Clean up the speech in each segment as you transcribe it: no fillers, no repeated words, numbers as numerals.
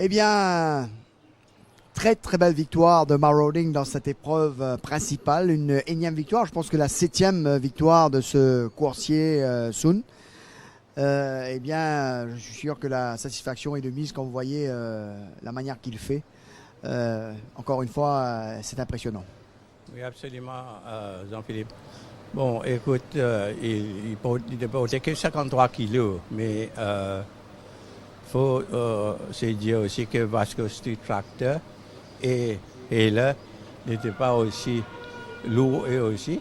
Eh bien, très très belle victoire de Marauding dans cette épreuve principale, une énième victoire. Je pense que la 7e victoire de ce coursier Sun. Eh bien, je suis sûr que la satisfaction est de mise quand vous voyez la manière qu'il fait. Encore une fois, c'est impressionnant. Oui, absolument, Jean-Philippe. Bon, écoute, il ne portait que 53 kilos, mais faut se dire aussi que Vasco Street Tractor et là n'était pas aussi lourd eux aussi.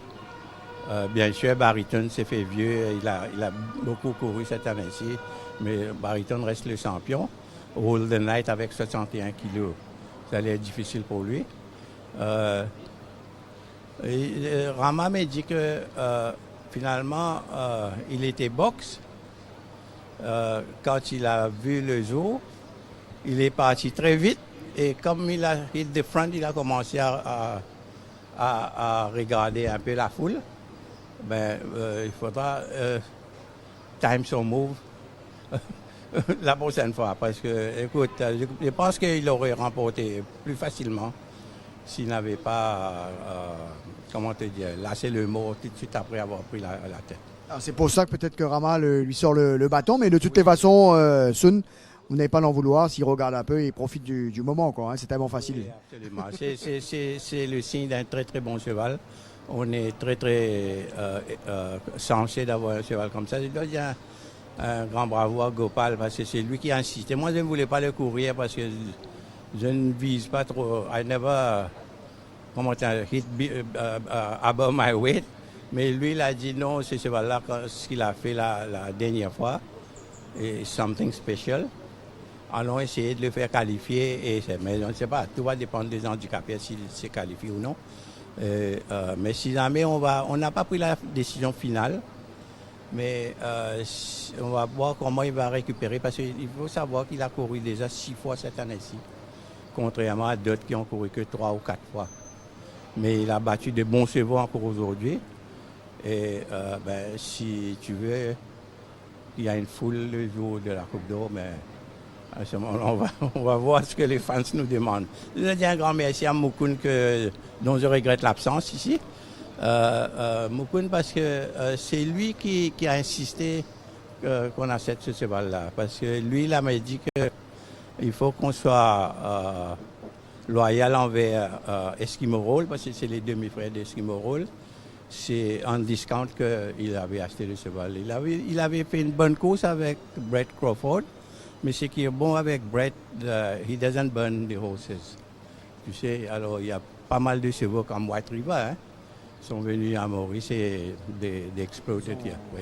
Bien sûr, Barryton s'est fait vieux, il a beaucoup couru cette année-ci, mais Barryton reste le champion. Roll the Night avec 61 kilos, ça allait être difficile pour lui. Rama m'a dit que finalement, il était boxe. Quand il a vu le jour, il est parti très vite et comme il a hit the front, il a commencé à regarder un peu la foule. Ben, il faudra time son move la prochaine fois parce que, écoute, je pense qu'il aurait remporté plus facilement s'il n'avait pas, comment te dire, lâché le mot tout de suite après avoir pris la tête. C'est pour ça que peut-être que Rama lui sort le bâton, mais de toutes les façons, Sun, vous n'avez pas l'en vouloir. S'il regarde un peu, il profite du moment, quoi. Hein, c'est tellement facile. Oui, absolument. C'est le signe d'un très très bon cheval. On est très très chanceux d'avoir un cheval comme ça. Je dois dire un grand bravo à Gopal parce que c'est lui qui a insisté. Moi, je ne voulais pas le courir parce que je ne vise pas trop. I never hit above my weight. Mais lui, il a dit non, ce cheval-là, ce qu'il a fait la dernière fois, est something special. Allons essayer de le faire qualifier. Mais on ne sait pas, tout va dépendre des handicapés s'il se qualifie ou non. Mais si jamais on n'a pas pris la décision finale, mais on va voir comment il va récupérer parce qu'il faut savoir qu'il a couru déjà 6 fois cette année-ci, contrairement à d'autres qui ont couru que 3 ou 4 fois. Mais il a battu de bons chevaux encore aujourd'hui. Et si tu veux, il y a une foule le jour de la Coupe d'Or, mais à ce moment on va voir ce que les fans nous demandent. Je dis un grand merci à Moukoun dont je regrette l'absence ici. Moukoun parce que c'est lui qui a insisté qu'on achète ce cheval-là. Parce que lui, il m'a dit qu'il faut qu'on soit loyal envers Eskimo Roll, parce que c'est les demi-frères d'Eskimo Roll. C'est en discount qu'il avait acheté le cheval. Il avait fait une bonne course avec Brett Crawford, mais ce qui est bon avec Brett, he doesn't burn the horses. Tu sais, alors il y a pas mal de chevaux comme White River, hein, sont venus à Maurice et d'exploiter. Oui.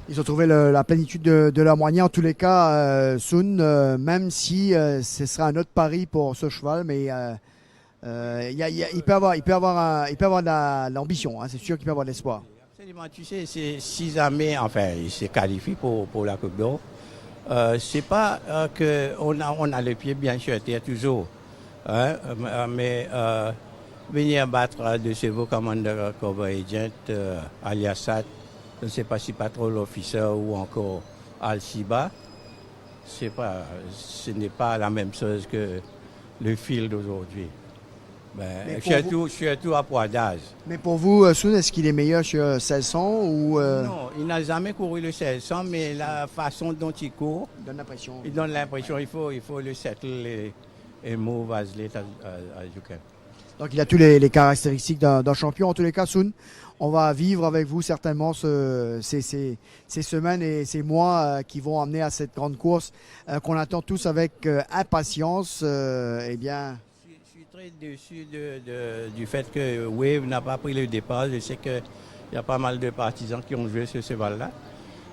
Ils ont trouvé la plénitude de leur moyen. En tous les cas, Sun, même si ce sera un autre pari pour ce cheval, mais il peut avoir de l'ambition, hein, c'est sûr qu'il peut avoir de l'espoir. Absolument, tu sais, si jamais, enfin, il se qualifie pour la Coupe d'Or, c'est pas qu'on a le pied bien sur terre toujours, hein, mais venir battre de chevaux comme Undercover Agent, Aliasat, je ne sais pas si Patrol Officer ou encore Al-Shiba, ce n'est pas la même chose que le field d'aujourd'hui. Surtout à poids d'âge. Mais pour vous, Sun, est-ce qu'il est meilleur sur 1600 ou Non, il n'a jamais couru le 1600, mais la façon dont il court, il donne l'impression il faut le settle et move as late as you can. Donc il a tous les caractéristiques d'un champion. En tous les cas, Sun, on va vivre avec vous certainement ces semaines et ces mois qui vont amener à cette grande course qu'on attend tous avec impatience. Eh bien... Je suis très déçu du fait que Wave n'a pas pris le départ. Je sais qu'il y a pas mal de partisans qui ont joué ce cheval-là.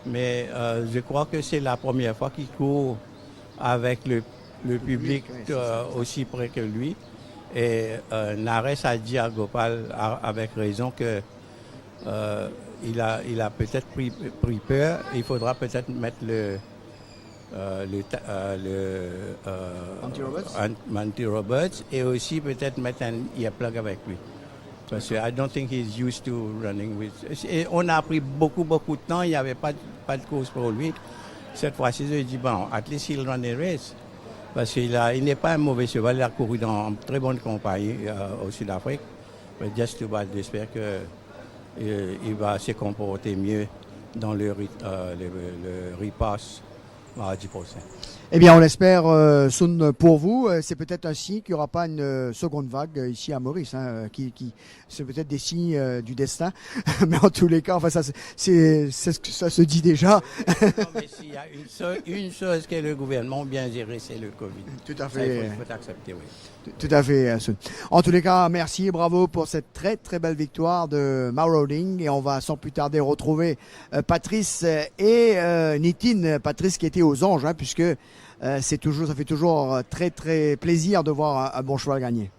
Mais je crois que c'est la première fois qu'il court avec le public aussi près que lui. Et Nares a dit à Gopal avec raison que il a peut-être pris peur. Il faudra peut-être mettre Monty Roberts et aussi peut-être mettre un earplug avec lui. Parce que I don't think he's used to running with. Et on a pris beaucoup de temps, il n'y avait pas de course pour lui. Cette fois-ci, je dis bon, at least he'll run a race. Parce qu'il n'est pas un mauvais cheval, il a couru dans très bonne compagnie au Sud-Afrique. Just too bad, j'espère qu'il va se comporter mieux dans le repass mardi prochain. Eh bien, on l'espère, Sun, pour vous. C'est peut-être un signe qu'il n'y aura pas une seconde vague ici à Maurice. Hein, c'est peut-être des signes du destin. Mais en tous les cas, enfin, ça se dit déjà. Non, mais s'il y a une chose que le gouvernement bien géré, c'est le Covid. Tout à Ça, fait. il faut accepter, oui. Tout à fait, Sun. En tous les cas, merci et bravo pour cette très très belle victoire de Marauding. Et on va sans plus tarder retrouver Patrice et Nitin. Patrice qui était aux anges, hein, puisque ça fait toujours très très plaisir de voir un bon cheval gagner.